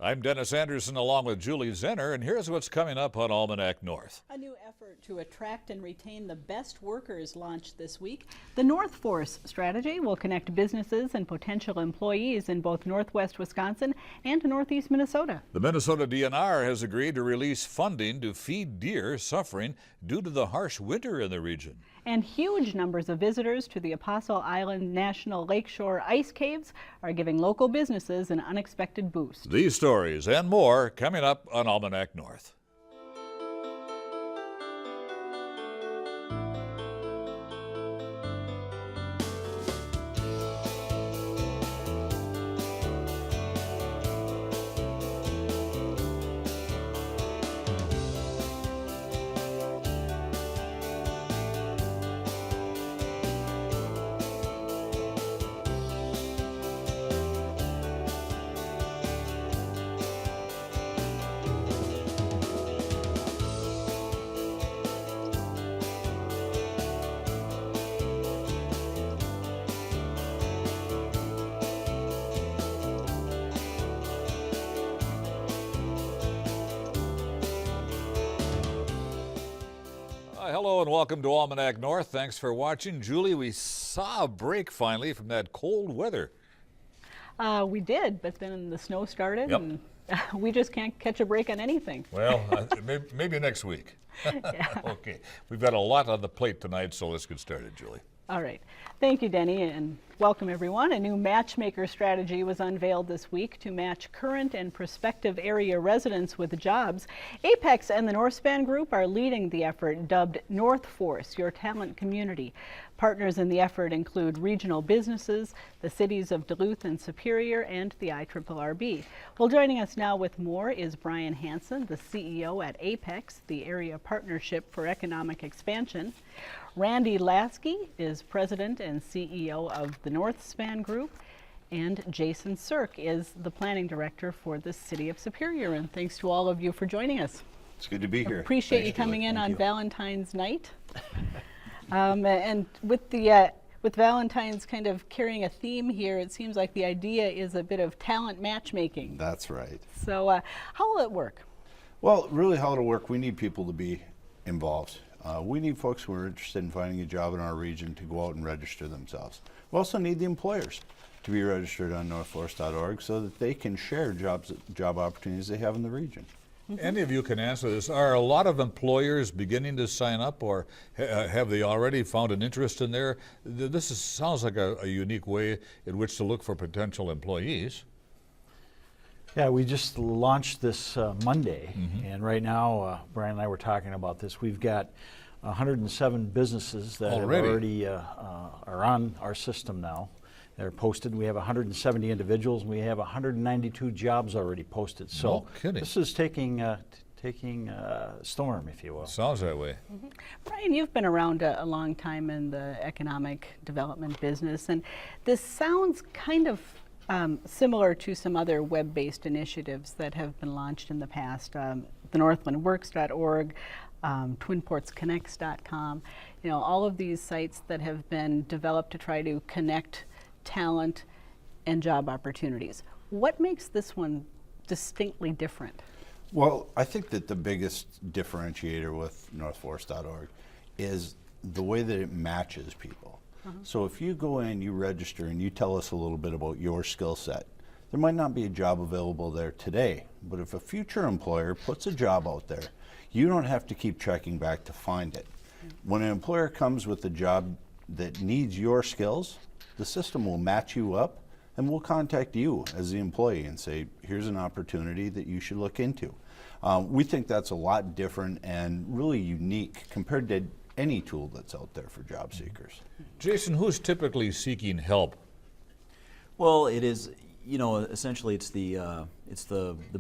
I'm Dennis Anderson along with Julie Zenner, and here's what's coming up on Almanac North. A new effort to attract and retain the best workers launched this week. The NorthForce strategy will connect businesses and potential employees in both northwest Wisconsin and northeast Minnesota. The Minnesota DNR has agreed to release funding to feed deer suffering due to the harsh winter in the region. And huge numbers of visitors to the Apostle Island National Lakeshore Ice Caves are giving local businesses an unexpected boost. These stories and more coming up on Almanac North. Hello and welcome to Almanac North. Thanks for watching. Julie, we saw a break finally from that cold weather. We did, but then the snow started and we just can't catch a break on anything. Well, maybe next week. Okay, we've got a lot on the plate tonight, so let's get started, Julie. All right. Thank you, Denny, and welcome everyone. A new matchmaker strategy was unveiled this week to match current and prospective area residents with jobs. Apex and the Northspan Group are leading the effort, dubbed NorthForce, Your Talent Community. Partners in the effort include regional businesses, the cities of Duluth and Superior, and the IRRB. Well, joining us now with more is Brian Hanson, the CEO at Apex, the Area Partnership for Economic Expansion. Randy Lasky is President and CEO of the Northspan Group, and Jason Serck is the Planning Director for the City of Superior. And thanks to all of you for joining us. It's good to be here. Appreciate Thanks, you coming Julie. in Thank on you. Valentine's night. And with Valentine's kind of carrying a theme here, it seems like the idea is a bit of talent matchmaking. That's right. So how will it work? Well, really how it'll work, we need people to be involved. We need folks who are interested in finding a job in our region to go out and register themselves. We also need the employers to be registered on northforce.org so that they can share job opportunities they have in the region. Any of you can answer this. Are a lot of employers beginning to sign up, or have they already found an interest in there? This sounds like a unique way in which to look for potential employees. Yeah, we just launched this Monday, and right now, Brian and I were talking about this. We've got 107 businesses that already are on our system now. They're posted. We have 170 individuals, and we have 192 jobs already posted. So no kidding. This is taking storm, if you will. Sounds that way. Brian, you've been around a long time in the economic development business, and this sounds kind of similar to some other web-based initiatives that have been launched in the past. The NorthlandWorks.org, TwinPortsConnects.com, you know, all of these sites that have been developed to try to connect talent and job opportunities. What makes this one distinctly different? Well, I think that the biggest differentiator with northforce.org is the way that it matches people. So if you go in, you register, and you tell us a little bit about your skill set, there might not be a job available there today, but if a future employer puts a job out there, you don't have to keep checking back to find it. When an employer comes with a job that needs your skills, the system will match you up, and we'll contact you as the employee and say, here's an opportunity that you should look into. We think that's a lot different and really unique compared to any tool that's out there for job seekers. Jason, who's typically seeking help? Well, it is, you know, essentially it's the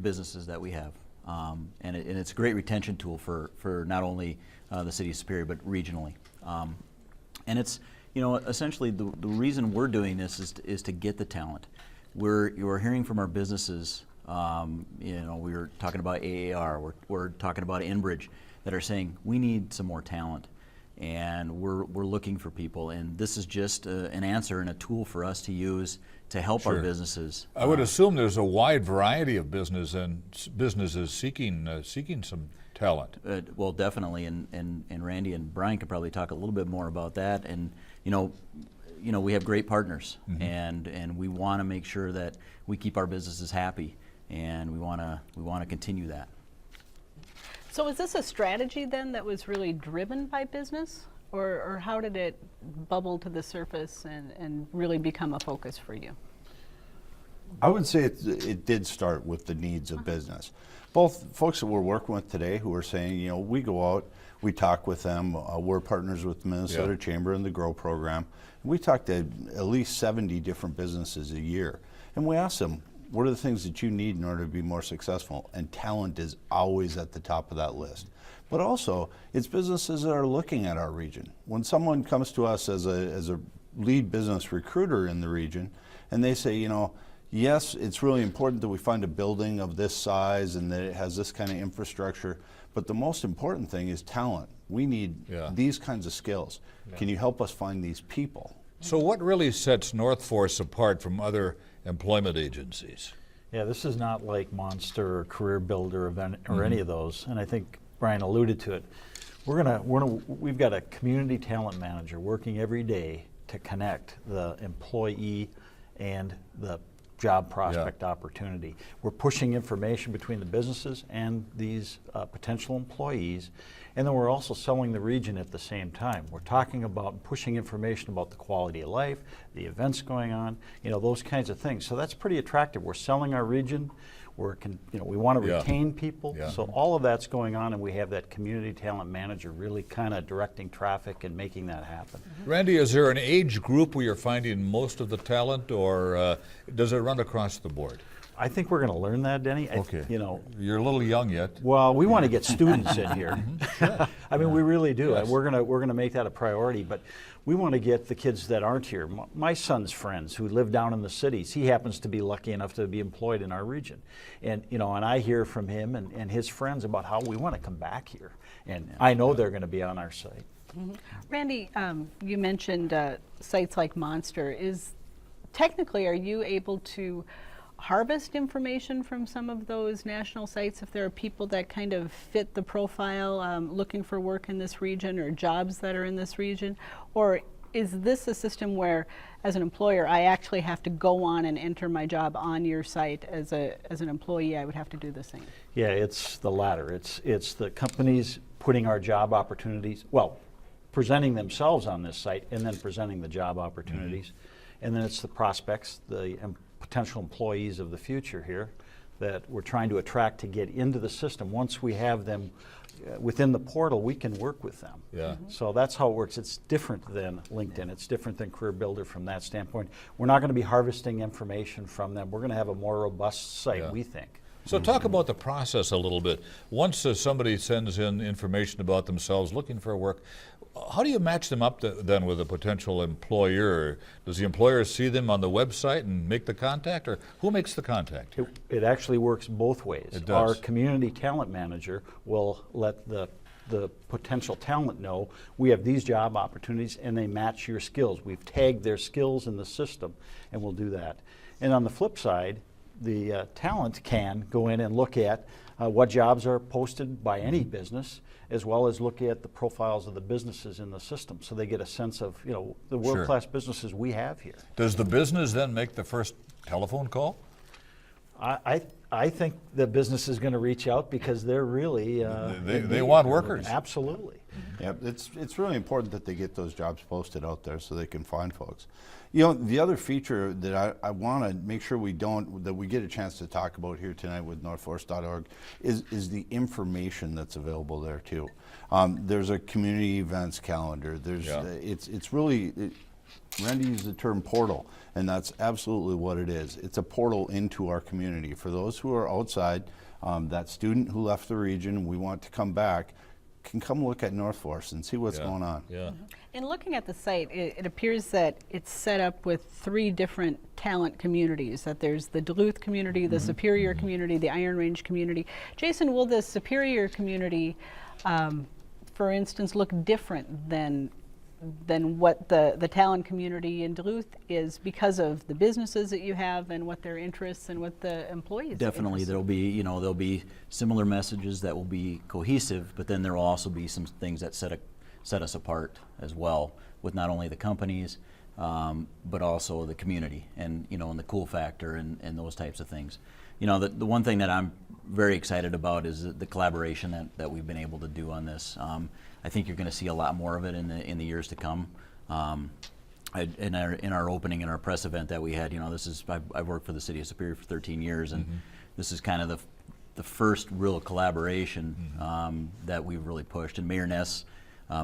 businesses that we have, and it's a great retention tool for not only the city of Superior but regionally, and it's, you know, essentially the reason we're doing this is to get the talent. You're hearing from our businesses. You know, we were talking about AAR. We're talking about Enbridge that are saying we need some more talent. and we're looking for people, and this is just an answer and a tool for us to use to help our businesses. I would assume there's a wide variety of businesses seeking some talent. Well, definitely, and Randy and Brian could probably talk a little bit more about that. And we have great partners, and we want to make sure that we keep our businesses happy, and we want to continue that. So is this a strategy then that was really driven by business, or how did it bubble to the surface and really become a focus for you? I would say it did start with the needs of business. Both folks that we're working with today who are saying, we go out, we talk with them, we're partners with the Minnesota Chamber and the GROW program. We talk to at least 70 different businesses a year. And we ask them, what are the things that you need in order to be more successful? And talent is always at the top of that list. But also, it's businesses that are looking at our region. When someone comes to us as a lead business recruiter in the region, and they say, yes, it's really important that we find a building of this size and that it has this kind of infrastructure, but the most important thing is talent. We need these kinds of skills. Can you help us find these people? So what really sets NorthForce apart from other employment agencies? Yeah, this is not like Monster or Career Builder or any of those, and I think Brian alluded to it. We've got a community talent manager working every day to connect the employee and the job prospect opportunity. We're pushing information between the businesses and these potential employees, and then we're also selling the region at the same time. We're talking about and pushing information about the quality of life, the events going on, those kinds of things. So that's pretty attractive. We're selling our region. We want to retain people. So all of that's going on, and we have that community talent manager really kind of directing traffic and making that happen. Randy, is there an age group where you're finding most of the talent, or does it run across the board? I think we're going to learn that, Denny. Okay. You're a little young yet. Well, we want to get students in here. I mean, we really do. Yes. We're going to make that a priority, but we want to get the kids that aren't here. My son's friends who live down in the cities, he happens to be lucky enough to be employed in our region. And and I hear from him and his friends about how we want to come back here. And I know they're going to be on our site. Randy, you mentioned sites like Monster. Technically, are you able to harvest information from some of those national sites if there are people that kind of fit the profile looking for work in this region or jobs that are in this region? Or is this a system where, as an employer, I actually have to go on and enter my job on your site? As an employee, I would have to do the same. Yeah, it's the latter. It's the companies putting our job opportunities, presenting themselves on this site and then presenting the job opportunities. And then it's the prospects, the potential employees of the future here that we're trying to attract to get into the system. Once we have them within the portal, we can work with them. Yeah. So that's how it works. It's different than LinkedIn. It's different than Career Builder from that standpoint. We're not going to be harvesting information from them. We're going to have a more robust site, we think. So talk about the process a little bit. Once somebody sends in information about themselves looking for work, how do you match them up then with a potential employer? Does the employer see them on the website and make the contact, or who makes the contact? It actually works both ways. It does. Our community talent manager will let the potential talent know we have these job opportunities and they match your skills. We've tagged their skills in the system, and we'll do that. And on the flip side, the talent can go in and look at what jobs are posted by any business, as well as look at the profiles of the businesses in the system, so they get a sense of the world-class businesses we have here. Does the business then make the first telephone call? I think the business is going to reach out because they're really they want workers. Absolutely. Yeah, it's really important that they get those jobs posted out there so they can find folks. The other feature that I want to make sure we get a chance to talk about here tonight with NorthForce.org is the information that's available there too. There's a community events calendar. It's really Randy used the term portal, and that's absolutely what it is. It's a portal into our community. For those who are outside, that student who left the region, we want to come back, can come look at NorthForce and see what's going on. Yeah. In looking at the site, it appears that it's set up with 3 different talent communities, that there's the Duluth community, the Superior community, the Iron Range community. Jason, will the Superior community for instance, look different than what the talent community in Duluth is because of the businesses that you have and what their interests and what the employees? Definitely, there'll be similar messages that will be cohesive, but then there will also be some things that set us apart as well, with not only the companies, but also the community, and and the cool factor and those types of things. The one thing that I'm very excited about is the collaboration that we've been able to do on this. I think you're going to see a lot more of it in the years to come. In our opening, in our press event that we had, I've worked for the City of Superior for 13 years, and this is kind of the first real collaboration that we've really pushed. And Mayor Ness,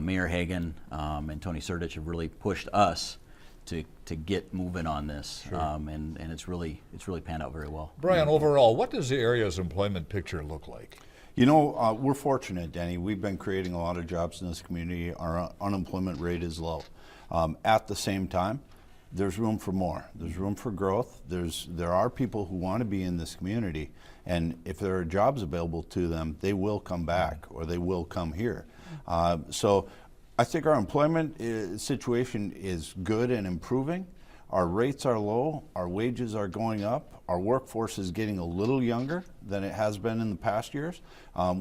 Mayor Hagan, and Tony Serck have really pushed us to get moving on this, and it's really panned out very well. Brian, overall, what does the area's employment picture look like? We're fortunate, Denny. We've been creating a lot of jobs in this community. Our unemployment rate is low. At the same time, there's room for more. There's room for growth. There are people who want to be in this community, and if there are jobs available to them, they will come back or they will come here. So I think our employment situation is good and improving. Our rates are low, our wages are going up, our workforce is getting a little younger than it has been in the past years,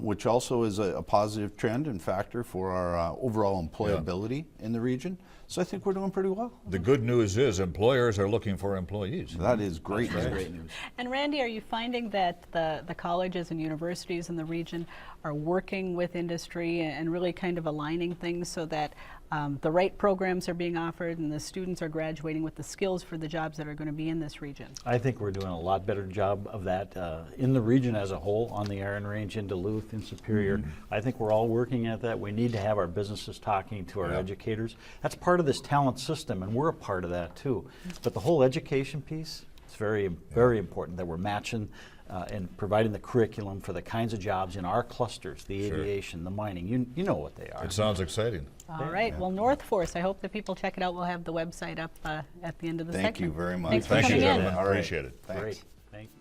which also is a positive trend and factor for our overall employability in the region. So I think we're doing pretty well. The good news is employers are looking for employees. That is great news. Great news. And Randy, are you finding that the colleges and universities in the region are working with industry and really kind of aligning things so that the right programs are being offered and the students are graduating with the skills for the jobs that are going to be in this region? I think we're doing a lot better job of that in the region as a whole, on the Iron Range, in Duluth, in Superior. I think we're all working at that. We need to have our businesses talking to our educators. That's part of this talent system, and we're a part of that too. But the whole education piece, it's very, very important that we're matching and providing the curriculum for the kinds of jobs in our clusters, the aviation, the mining. You know what they are. It sounds exciting. All right. Well, NorthForce, I hope that people check it out. We'll have the website up at the end of the segment. Thank you very much. Thanks for Thank you, coming in. gentlemen. I appreciate it. Thanks. Great. Thank you.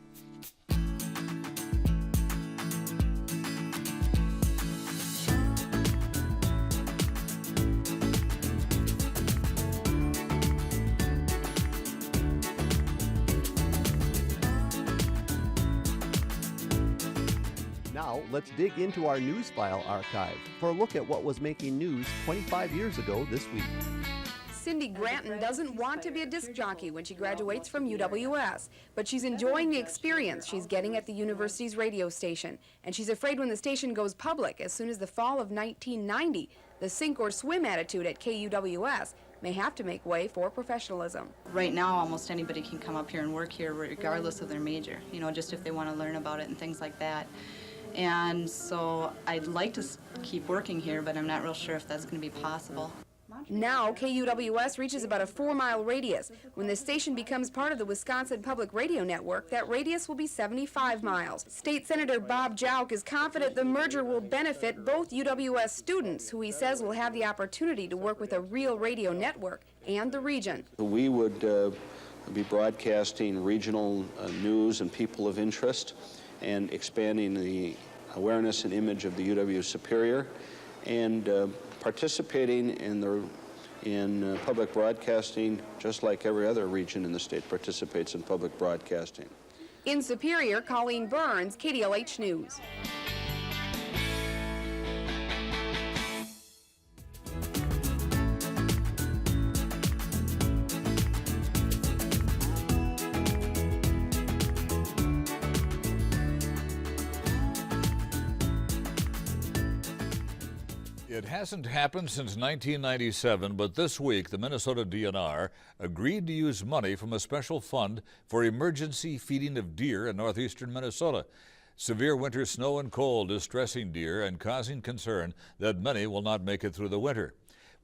Now, let's dig into our news file archive for a look at what was making news 25 years ago this week. Cindy Granton doesn't want to be a disc jockey when she graduates from UWS, but she's enjoying the experience she's getting at the university's radio station, and she's afraid when the station goes public as soon as the fall of 1990, the sink or swim attitude at KUWS may have to make way for professionalism. Right now, almost anybody can come up here and work here regardless of their major, just if they want to learn about it and things like that. And so I'd like to keep working here, but I'm not real sure if that's going to be possible. Now, KUWS reaches about a 4-mile radius. When the station becomes part of the Wisconsin Public Radio Network, that radius will be 75 miles. State Senator Bob Jauch is confident the merger will benefit both UWS students, who he says will have the opportunity to work with a real radio network, and the region. We would be broadcasting regional news and people of interest, and expanding the awareness and image of the UW Superior, and participating in public broadcasting just like every other region in the state participates in public broadcasting. In Superior, Colleen Burns, KDLH News. It hasn't happened since 1997, but this week the Minnesota DNR agreed to use money from a special fund for emergency feeding of deer in northeastern Minnesota. Severe winter snow and cold is stressing deer and causing concern that many will not make it through the winter.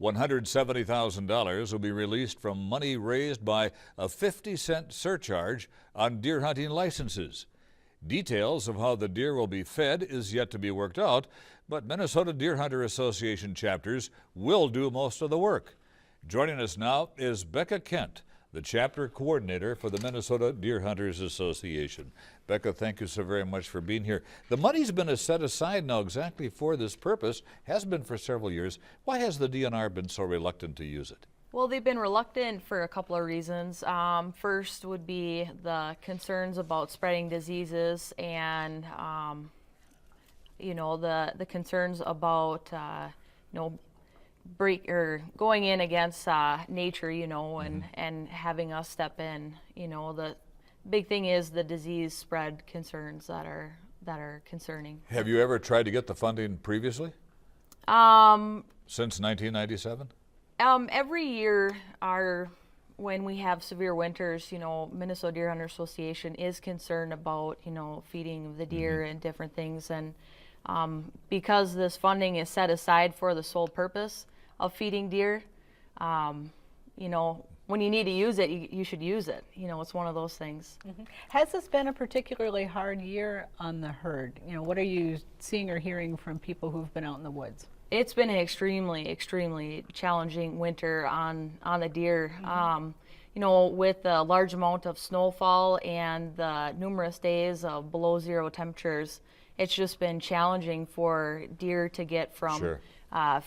$170,000 will be released from money raised by a 50-cent surcharge on deer hunting licenses. Details of how the deer will be fed is yet to be worked out, but Minnesota Deer Hunter Association chapters will do most of the work. Joining us now is Becca Kent, the chapter coordinator for the Minnesota Deer Hunters Association. Becca, thank you so very much for being here. The money's been set aside now exactly for this purpose, has been for several years. Why has the DNR been so reluctant to use it? Well, they've been reluctant for a couple of reasons. First would be the concerns about spreading diseases and, the concerns about, going in against nature, and having us step in. The big thing is the disease spread concerns that are concerning. Have you ever tried to get the funding previously? Since 1997? Every year, when we have severe winters, Minnesota Deer Hunter Association is concerned about, feeding of the deer and different things. And because this funding is set aside for the sole purpose of feeding deer, when you need to use it, you should use it. It's one of those things. Has this been a particularly hard year on the herd? What are you seeing or hearing from people who've been out in the woods? It's been an extremely challenging winter on the deer. With the large amount of snowfall and the numerous days of below zero temperatures, it's just been challenging for deer to get from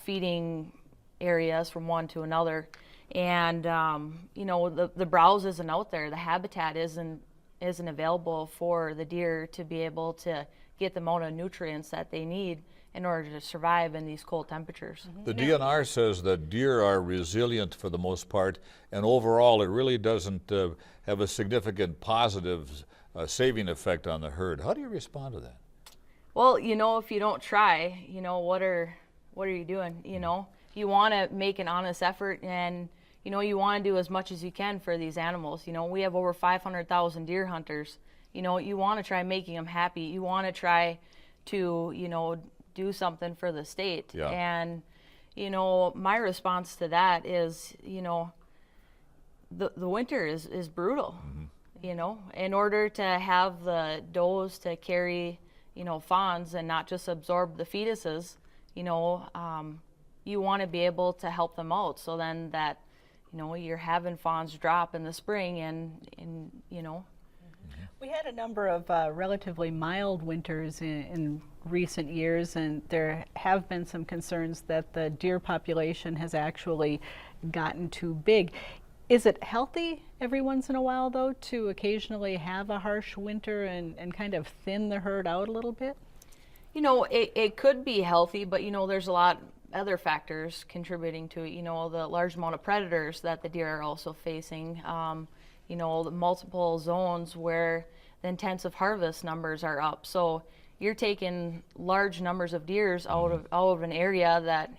feeding areas from one to another. And the browse isn't out there. The habitat isn't available for the deer to be able to get the amount of nutrients that they need in order to survive in these cold temperatures. The DNR says that deer are resilient for the most part, and overall it really doesn't have a significant positive saving effect on the herd. How do you respond to that? Well, if you don't try, what are you doing? You want to make an honest effort, and you want to do as much as you can for these animals. We have over 500,000 deer hunters. You want to try making them happy. You want to try to, do something for the state. Yeah. And, my response to that is, the winter is brutal. In order to have the does to carry, fawns and not just absorb the fetuses, you want to be able to help them out. So then that, you're having fawns drop in the spring and. We had a number of relatively mild winters in recent years, and there have been some concerns that the deer population has actually gotten too big. Is it healthy every once in a while, though, to occasionally have a harsh winter and kind of thin the herd out a little bit? It could be healthy, but there's a lot other factors contributing to it. The large amount of predators that the deer are also facing. The multiple zones where the intensive harvest numbers are up. So you're taking large numbers of deers out of an area that,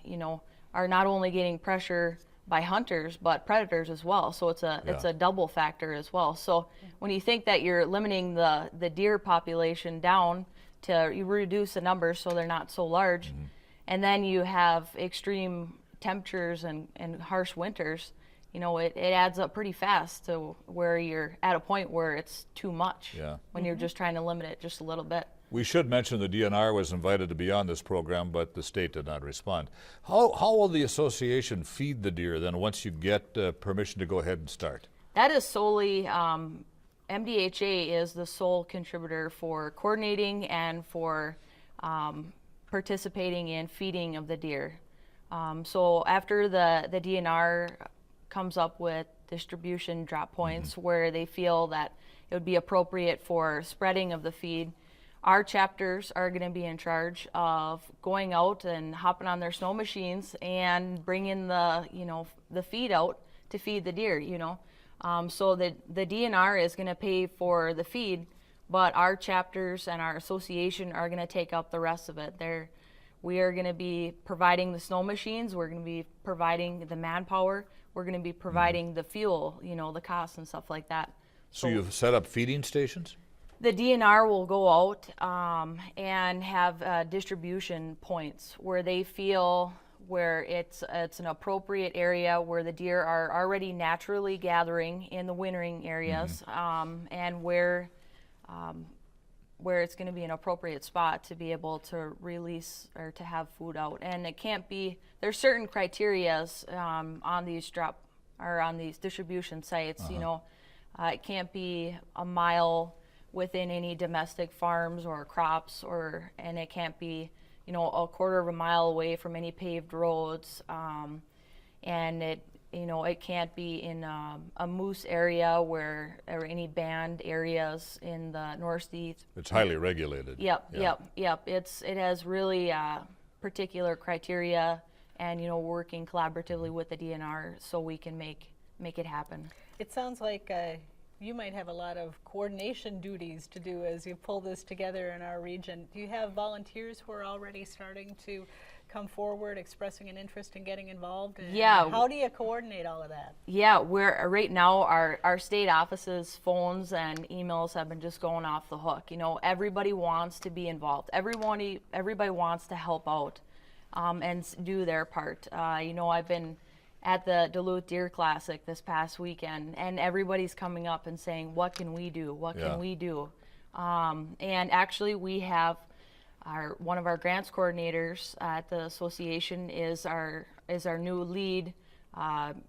are not only getting pressure by hunters, but predators as well. So it's a double factor as well. So when you think that you're limiting the deer population down to you reduce the numbers so they're not so large, and then you have extreme temperatures and harsh winters, it adds up pretty fast to where you're at a point where it's too much when you're just trying to limit it just a little bit. We should mention the DNR was invited to be on this program, but the state did not respond. How will the association feed the deer then once you get permission to go ahead and start? That is solely, MDHA is the sole contributor for coordinating and for participating in feeding of the deer. So after the DNR comes up with distribution drop points where they feel that it would be appropriate for spreading of the feed, our chapters are going to be in charge of going out and hopping on their snow machines and bringing the feed out to feed the deer. So the DNR is going to pay for the feed, but our chapters and our association are going to take up the rest of it. We are going to be providing the snow machines. We're going to be providing the manpower. We're going to be providing the fuel, the costs and stuff like that. So you've set up feeding stations? The DNR will go out and have distribution points where they feel where it's an appropriate area where the deer are already naturally gathering in the wintering areas, and where it's going to be an appropriate spot to be able to release or to have food out. And it can't be, there's certain criterias on these are on these distribution sites. You know, it can't be a mile within any domestic farms or crops, and it can't be, you know, a quarter of a mile away from any paved roads, and it, you know, it can't be in a moose area or any banned areas in the Northeast. It's highly regulated. Yep, Yeah. yep. It has really particular criteria, and, you know, working collaboratively with the DNR so we can make it happen. It sounds like you might have a lot of coordination duties to do as you pull this together in our region. Do you have volunteers who are already starting to come forward, expressing an interest in getting involved? And Yeah. how do you coordinate all of that? Yeah, we're right now our state offices phones and emails have been just going off the hook. You know, everybody wants to be involved. Everybody wants to help out and do their part. You know, I've been at the Duluth Deer Classic this past weekend, and everybody's coming up and saying, "What can we do? What can we do?" And actually, we have one of our grants coordinators at the association is our new lead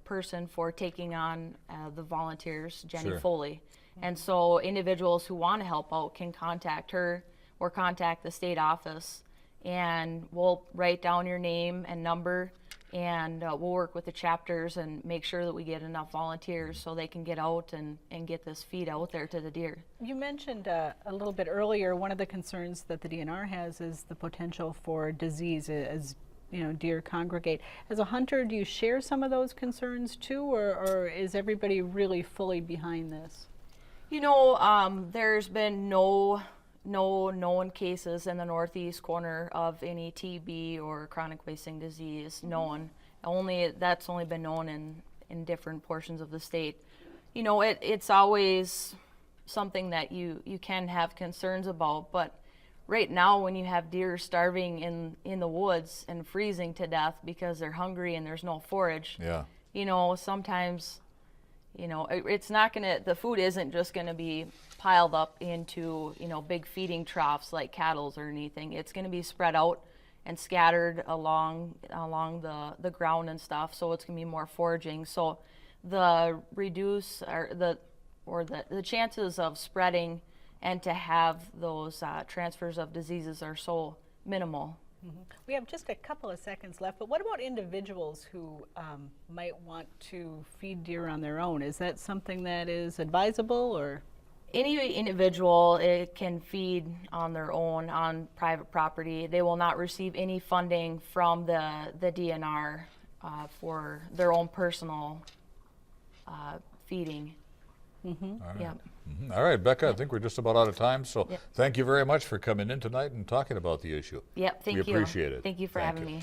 person for taking on the volunteers, Jenny Sure. Foley. And so individuals who want to help out can contact her or contact the state office, and we'll write down your name and number, and we'll work with the chapters and make sure that we get enough volunteers so they can get out and get this feed out there to the deer. You mentioned a little bit earlier, one of the concerns that the DNR has is the potential for disease as, you know, deer congregate. As a hunter, do you share some of those concerns too, or is everybody really fully behind this? You know, there's been no known cases in the northeast corner of any TB or chronic wasting disease known. That's only been known in different portions of the state. You know, it's always something that you can have concerns about, but right now when you have deer starving in the woods and freezing to death because they're hungry and there's no forage, you know, sometimes, you know, the food isn't just gonna be piled up into, you know, big feeding troughs like cattle's or anything. It's gonna be spread out and scattered along the ground and stuff, so it's gonna be more foraging. So the chances of spreading and to have those transfers of diseases are so minimal. We have just a couple of seconds left, but what about individuals who might want to feed deer on their own? Is that something that is advisable, or? Any individual can feed on their own on private property. They will not receive any funding from the DNR for their own personal feeding. All right. Yep. All right, Becca, I think we're just about out of time, so thank you very much for coming in tonight and talking about the issue. Yep, thank you. We appreciate it. Thank you for having me.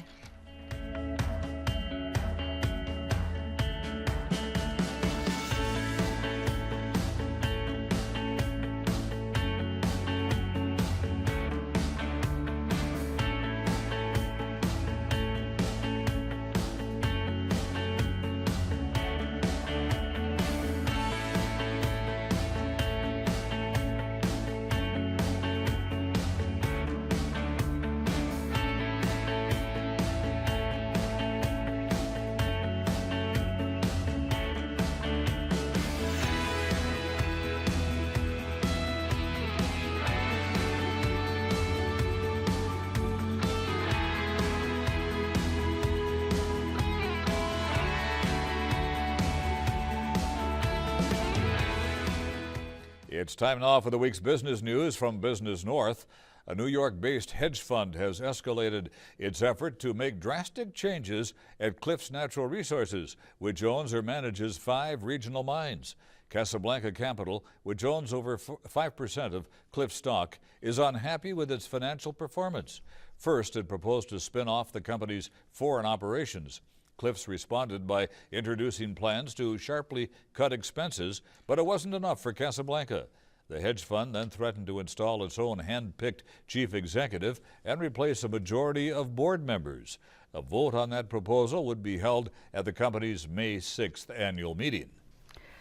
It's time now for the week's business news from Business North. A New York-based hedge fund has escalated its effort to make drastic changes at Cliffs Natural Resources, which owns or manages 5 regional mines. Casablanca Capital, which owns over 5% of Cliffs stock, is unhappy with its financial performance. First, it proposed to spin off the company's foreign operations. Cliffs responded by introducing plans to sharply cut expenses, but it wasn't enough for Casablanca. The hedge fund then threatened to install its own hand-picked chief executive and replace a majority of board members. A vote on that proposal would be held at the company's May 6th annual meeting.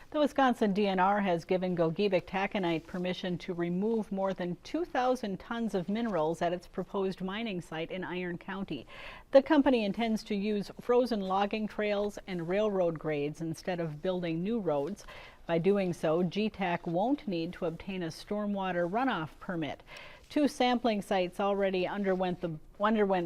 The Wisconsin DNR has given Gogebic Taconite permission to remove more than 2,000 tons of minerals at its proposed mining site in Iron County. The company intends to use frozen logging trails and railroad grades instead of building new roads. By doing so, GTAC won't need to obtain a stormwater runoff permit. 2 sampling sites already underwent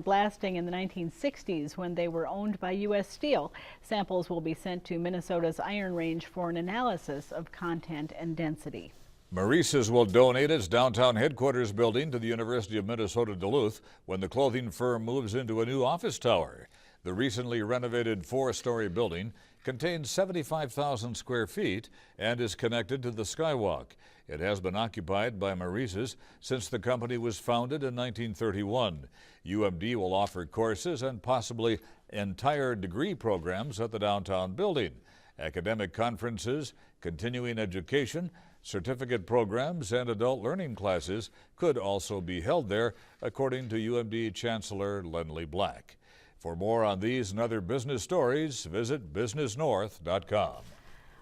blasting in the 1960s when they were owned by U.S. Steel. Samples will be sent to Minnesota's Iron Range for an analysis of content and density. Maurice's will donate its downtown headquarters building to the University of Minnesota Duluth when the clothing firm moves into a new office tower. The recently renovated 4-story building contains 75,000 square feet and is connected to the Skywalk. It has been occupied by Maurice's since the company was founded in 1931. UMD will offer courses and possibly entire degree programs at the downtown building. Academic conferences, continuing education, certificate programs, and adult learning classes could also be held there, according to UMD Chancellor Lenley Black. For more on these and other business stories, visit businessnorth.com.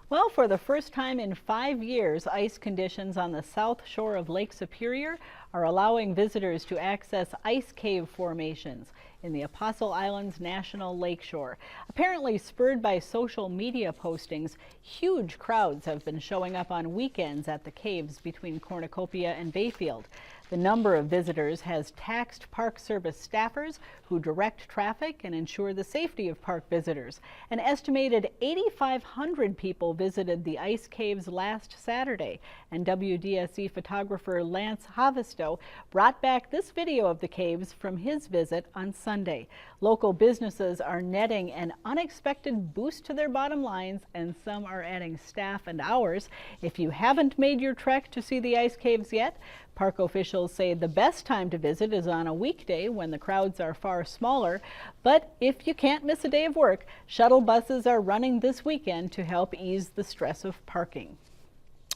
Well, for the first time in 5 years, ice conditions on the south shore of Lake Superior are allowing visitors to access ice cave formations in the Apostle Islands National Lakeshore. Apparently spurred by social media postings, huge crowds have been showing up on weekends at the caves between Cornucopia and Bayfield. The number of visitors has taxed Park Service staffers who direct traffic and ensure the safety of park visitors. An estimated 8,500 people visited the ice caves last Saturday, and WDSE photographer Lance Havisto brought back this video of the caves from his visit on Sunday. Local businesses are netting an unexpected boost to their bottom lines, and some are adding staff and hours. If you haven't made your trek to see the ice caves yet, park officials say the best time to visit is on a weekday when the crowds are far smaller. But if you can't miss a day of work, shuttle buses are running this weekend to help ease the stress of parking.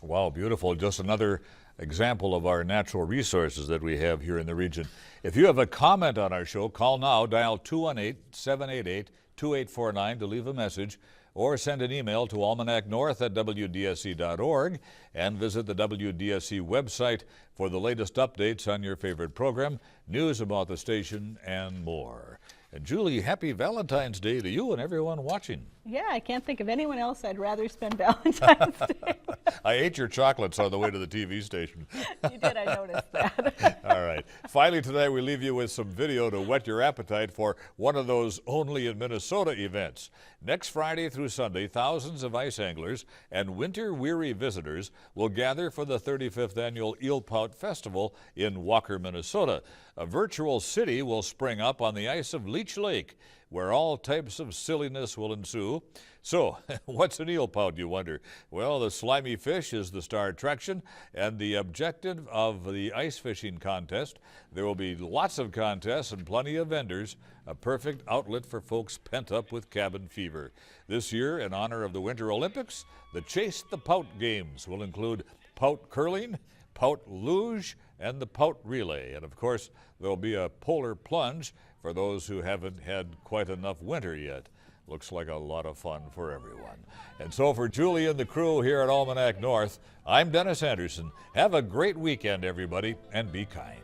Wow, beautiful. Just another example of our natural resources that we have here in the region. If you have a comment on our show, call now, dial 218-788-2849 to leave a message, or send an email to Almanac North at WDSE.org and visit the WDSE website for the latest updates on your favorite program, news about the station, and more. And Julie, happy Valentine's Day to you and everyone watching. Yeah, I can't think of anyone else I'd rather spend Valentine's Day. I ate your chocolates on the way to the TV station. You did, I noticed that. All right. Finally, today we leave you with some video to whet your appetite for one of those only in Minnesota events. Next Friday through Sunday, thousands of ice anglers and winter-weary visitors will gather for the 35th annual Eel Pout Festival in Walker, Minnesota. A virtual city will spring up on the ice of Leech Lake, where all types of silliness will ensue. So, what's an eel pout, you wonder? Well, the slimy fish is the star attraction and the objective of the ice fishing contest. There will be lots of contests and plenty of vendors, a perfect outlet for folks pent up with cabin fever. This year, in honor of the Winter Olympics, the Chase the Pout Games will include pout curling, pout luge, and the pout relay. And of course, there'll be a polar plunge for those who haven't had quite enough winter yet. Looks like a lot of fun for everyone. And so for Julie and the crew here at Almanac North, I'm Dennis Anderson. Have a great weekend, everybody, and be kind.